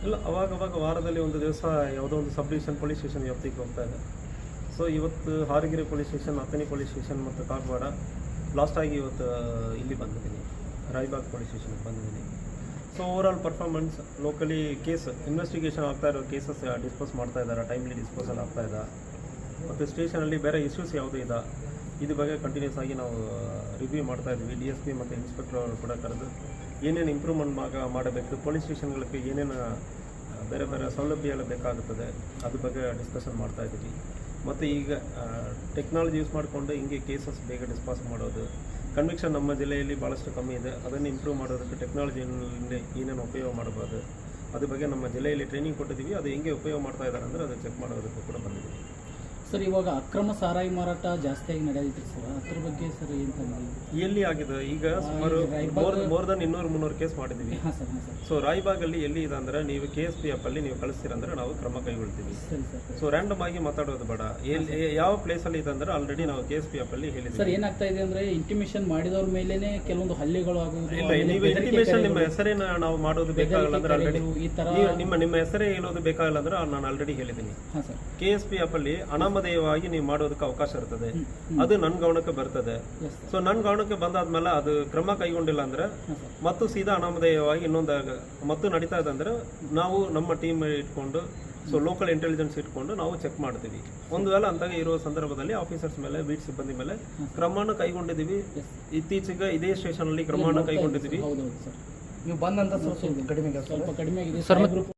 ಇಲ್ಲ, ಅವಾಗ ವಾರದಲ್ಲಿ ಒಂದು ದಿವಸ ಯಾವುದೋ ಒಂದು ಸಬ್ ಡಿವಿಷನ್ ಪೊಲೀಸ್ ಸ್ಟೇಷನ್ ವ್ಯಾಪ್ತಿಗೆ ಹೋಗ್ತಾ ಇದೆ. ಸೊ ಇವತ್ತು Haragiri police station, Athani police station ಮತ್ತು ಕಾಗವಾಡ, ಲಾಸ್ಟಾಗಿ ಇವತ್ತು ಇಲ್ಲಿ ಬಂದಿದ್ದೀನಿ, ರಾಯಬಾಗ್ ಪೊಲೀಸ್ ಸ್ಟೇಷನ್ಗೆ ಬಂದಿದ್ದೀನಿ. So overall performance, locally case investigation ಆಗ್ತಾ ಇರೋ ಕೇಸಸ್ ಡಿಸ್ಪೋಸ್ ಮಾಡ್ತಾ ಇದ್ದಾರೆ, ಟೈಮ್ಲಿ ಡಿಸ್ಪೋಸಲ್ ಆಗ್ತಾ ಇದೆ. ಮತ್ತು ಸ್ಟೇಷನಲ್ಲಿ ಬೇರೆ ಇಶ್ಯೂಸ್ ಯಾವುದೂ ಇದೆ, ಇದ್ರ ಬಗ್ಗೆ ಕಂಟಿನ್ಯೂಸ್ ಆಗಿ ನಾವು ರಿವ್ಯೂ ಮಾಡ್ತಾ ಇದ್ವಿ. DSP ಮತ್ತು ಇನ್ಸ್ಪೆಕ್ಟರ್ ಅವರು ಕೂಡ ಕರೆದು ಏನೇನು ಇಂಪ್ರೂವ್ಮೆಂಟ್ ಮಾಡಬೇಕು, ಪೊಲೀಸ್ ಸ್ಟೇಷನ್ಗಳಿಗೆ ಏನೇನು ಬೇರೆ ಬೇರೆ ಸೌಲಭ್ಯ ಎಲ್ಲ ಬೇಕಾಗುತ್ತದೆ ಅದ್ರ ಬಗ್ಗೆ ಡಿಸ್ಕಷನ್ ಮಾಡ್ತಾ ಇದ್ದೀವಿ. ಮತ್ತು ಈಗ ಟೆಕ್ನಾಲಜಿ ಯೂಸ್ ಮಾಡಿಕೊಂಡು ಹಿಂಗೆ ಕೇಸಸ್ ಬೇಗ ಡಿಸ್ಪಾಸ್ ಮಾಡೋದು, ಕನ್ವಿಕ್ಷನ್ ನಮ್ಮ ಜಿಲ್ಲೆಯಲ್ಲಿ ಭಾಳಷ್ಟು ಕಮ್ಮಿ ಇದೆ, ಅದನ್ನು ಇಂಪ್ರೂವ್ ಮಾಡೋದಕ್ಕೆ ಟೆಕ್ನಾಲಜಿಯಿಂದ ಏನೇನು ಉಪಯೋಗ ಮಾಡ್ಬೋದು ಅದ್ರ ಬಗ್ಗೆ ನಮ್ಮ ಜಿಲ್ಲೆಯಲ್ಲಿ ಟ್ರೈನಿಂಗ್ ಕೊಟ್ಟಿದ್ದೀವಿ. ಅದು ಹೆಂಗೆ ಉಪಯೋಗ ಮಾಡ್ತಾ ಇದ್ದಾರೆ ಅಂದರೆ ಅದು ಚೆಕ್ ಮಾಡೋದಕ್ಕೂ ಕೂಡ ಬಂದಿದ್ದೀವಿ. ಸರ್, ಇವಾಗ ಅಕ್ರಮ ಸಾರಾಯಿ ಮಾರಾಟ ಜಾಸ್ತಿಯಾಗಿ ನಡೆಯುತ್ತೆ ಸರ್, ಅದ್ರ ಬಗ್ಗೆ ಸರ್ ಏನು ಎಲ್ಲಿ ಆಗಿದೆ? ಈಗ ಸುಮಾರು ಮೋರ್ ದನ್ 200-300 ಕೇಸ್ ಮಾಡಿದ್ದೀವಿ. ಹಾಂ ಸರ್. ಹಾಂ ಸರ್. ಸೊ ರಾಯಬಾಗಲ್ಲಿ ಎಲ್ಲಿ ಇದೆ ಅಂದರೆ ನೀವು KSP ಆ್ಯಪಲ್ಲಿ ನೀವು ಕಳಿಸ್ತೀರಂದ್ರೆ ನಾವು ಕ್ರಮ ಕೈಗೊಳ್ತೀವಿ. ಸರಿ ಸರ್. ಸೊ ರ್ಯಾಂಡಮ್ ಆಗಿ ಮಾತಾಡೋದು ಬೇಡ. ಯಾವ ಪ್ಲೇಸಲ್ಲಿ ಇದೆ ಅಂದರೆ ಆಲ್ರೆಡಿ ನಾವು KSP ಆ್ಯಪಲ್ಲಿ ಹೇಳಿದ್ದೀವಿ. ಸರ್, ಏನಾಗ್ತಾ ಇದೆ ಅಂದರೆ ಇಂಟಿಮೇಷನ್ ಮಾಡಿದವ್ರ ಮೇಲೇ ಕೆಲವೊಂದು ಹಳ್ಳಿಗಳು ಆಗುವುದು. ಇಲ್ಲ, ನೀವು ಇಂಟಿಮೇಷನ್ ನಿಮ್ಮ ಹೆಸರೇನ ನಾವು ಮಾಡೋದು ಬೇಕಾಗಲ್ಲ ಅಂದ್ರೆ ಆಲ್ರೆಡಿ ಈ ಥರ ನಿಮ್ಮ ಹೆಸರೇ ಹೇಳೋದು ಬೇಕಾಗಲ್ಲ ಅಂದ್ರೆ ನಾನು ಆಲ್ರೆಡಿ ಹೇಳಿದ್ದೀನಿ. ಹಾಂ ಸರ್. KSP ಆ್ಯಪಲ್ಲಿ ಅನಾಮಧೇಯವಾಗಿ ನೀವು ಮಾಡೋದಕ್ಕೆ ಅವಕಾಶ ಇರ್ತದೆ, ಅದು ನನ್ನ ಗಮನಕ್ಕೆ ಬರ್ತದೆ. ಸೊ ನನ್ನ ಗಮನಕ್ಕೆ ಬಂದಾದ್ಮೇಲೆ ಅದು ಕ್ರಮ ಕೈಗೊಂಡಿಲ್ಲ ಅಂದ್ರೆ ಮತ್ತು ಸೀದಾ ಅನಾಮಧೇಯವಾಗಿ ಇನ್ನೊಂದು ಮತ್ತು ನಡೀತಾ ಇದೆ ಅಂದ್ರೆ ನಾವು ನಮ್ಮ ಟೀಮ್ ಇಟ್ಕೊಂಡು, ಸೊ ಲೋಕಲ್ ಇಂಟೆಲಿಜೆನ್ಸ್ ಇಟ್ಕೊಂಡು ನಾವು ಚೆಕ್ ಮಾಡ್ತೀವಿ. ಒಂದು ವೇಳೆ ಅಂತಾಗ ಇರುವ ಸಂದರ್ಭದಲ್ಲಿ ಆಫೀಸರ್ಸ್ ಮೇಲೆ, ಬೀಟ್ ಸಿಬ್ಬಂದಿ ಮೇಲೆ ಕ್ರಮವನ್ನು ಕೈಗೊಂಡಿದ್ದೀವಿ. ಇತ್ತೀಚೆಗೆ ಇದೇ ಸ್ಟೇಷನ್ ಅಲ್ಲಿ ಕ್ರಮವನ್ನು ಕೈಗೊಂಡಿದ್ದೀವಿ. ಹೌದೌದು ಸರ್. ನೀವು ಬಂದಂತ ಸ್ವಲ್ಪ ಕಡಿಮೆ ಆಗಿದೆ ಸರ್.